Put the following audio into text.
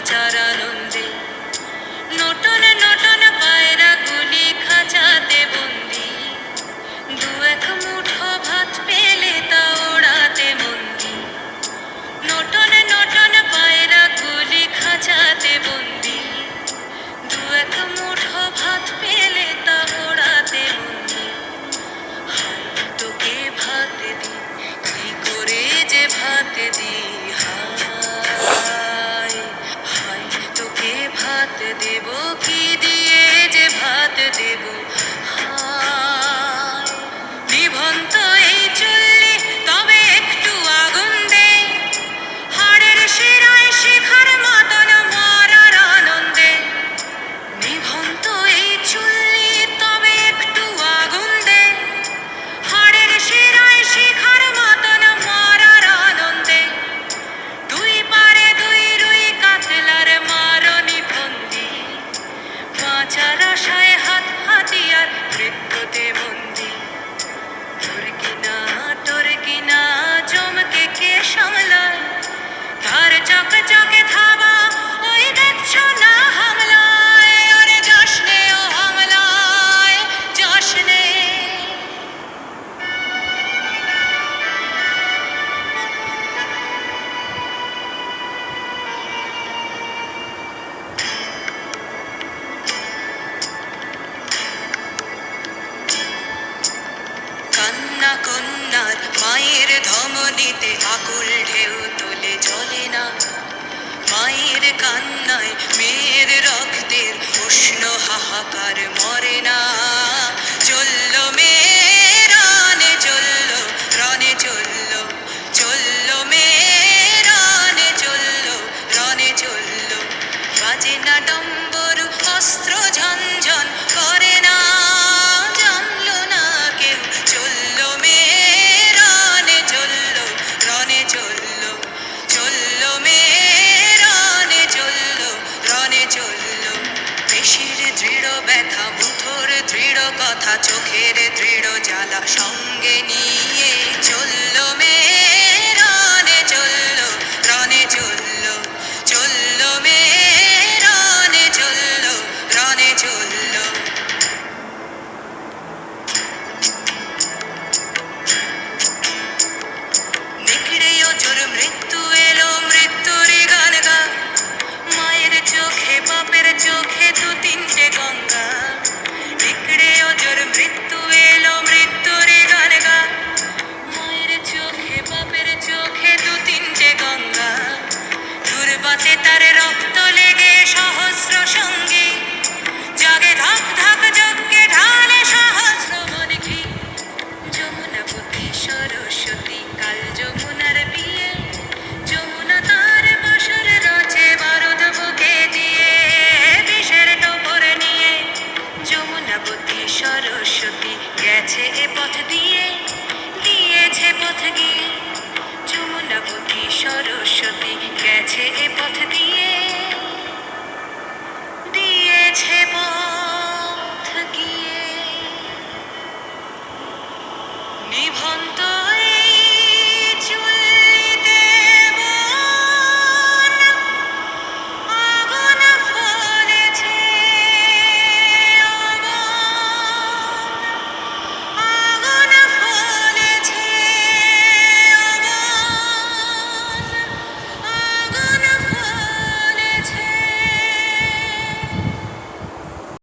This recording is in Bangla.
বাঁচার আনন্দে। নটন নটন পায়রা গুলি খাঁচাতে বন্দি, দু এক মুঠো ভাত পেলে তা ওড়াতে মন্দি। নটন নটন পায়রা গুলি খাঁচাতে বন্দি, দু এক মুঠো ভাত পেলে তা ওড়াতে মন্দি। হায় তোকে ভাত দি, কি করে যে ভাত দি, হায় হায় তোকে ভাত দেব, কি দিয়ে যে ভাত দেব, হায়। নিভন্ত এই চুল্লি তবে একটু আগুন দে, হাড়ের শিরায় শিখার মতন মরার আনন্দে। নিভন্ত এই চুল্লি তবে একটু আগুন দে, হাড়ের শিরায় শিখার মতন মরার আনন্দে। দুই পারে দুই রুই কাতলার মারনি ফন্দি, বাঁচার আশায় হাত হাতিয়ার মৃত্যুতে বন্দি। তোর কিনা জমকে কে সামলায়, তার চকে চকে থাবা ওই দেখছো না হামলায়। ওরে যাসনে ও হামলায় যাসনে। কান্না কন্যার মায়ের ধমনীতে আকুল ঢেউ তোলে জ্বলে না, মায়ের কান্নায় মেয়ের রক্তের উষ্ণ হাহাকার মরে না। চলল মেয়ে রানে চলল, রনে চলল, চলল মেয়ে রানে চলল, রনে চলল। বাজে না ডম্বরু অস্ত্র ঝনঝন করে না, জানলো না কেউ। চলল মেয়ে রানে চলল, রনে চলল, চলল মেয়ে রানে চলল, রনে চলল। পেশির দৃঢ় ব্যথা, মুঠোর দৃঢ় কথা, চোখের দৃঢ় জ্বালা সঙ্গে নিয়ে চলল মেয়ে রানে চলল, রনে চলল, চলল মেয়ে রানে চলল, রনে চলল। নিকড়ে অজর মৃত্যু এলো, মৃত্যুর গান গা, মায়ের চোখে বাপের চোখে দু তিনটে গঙ্গা। নিকড়ে অজর মৃত্যু এলো, মৃত্যুর গান গা, মায়ের চোখে বাপের চোখে দু তিনটে গঙ্গা। দুর্বাতে তার রক্ত লেগে সহস্র সঙ্গী, জাগে ধাক ধাক যজ্ঞে ঢালে সহস্র মনঘি। যমুনাপতি সরস্বতী কাল যমুনার বিয়ে, যমুনা তার বাসর রচে বারুদ বুকে দিয়ে, বিষের টোপর নিয়ে। যমুনাপতি সরস্বতী গেছে এ পথ দিয়ে, দিয়েছে পথ গিয়ে।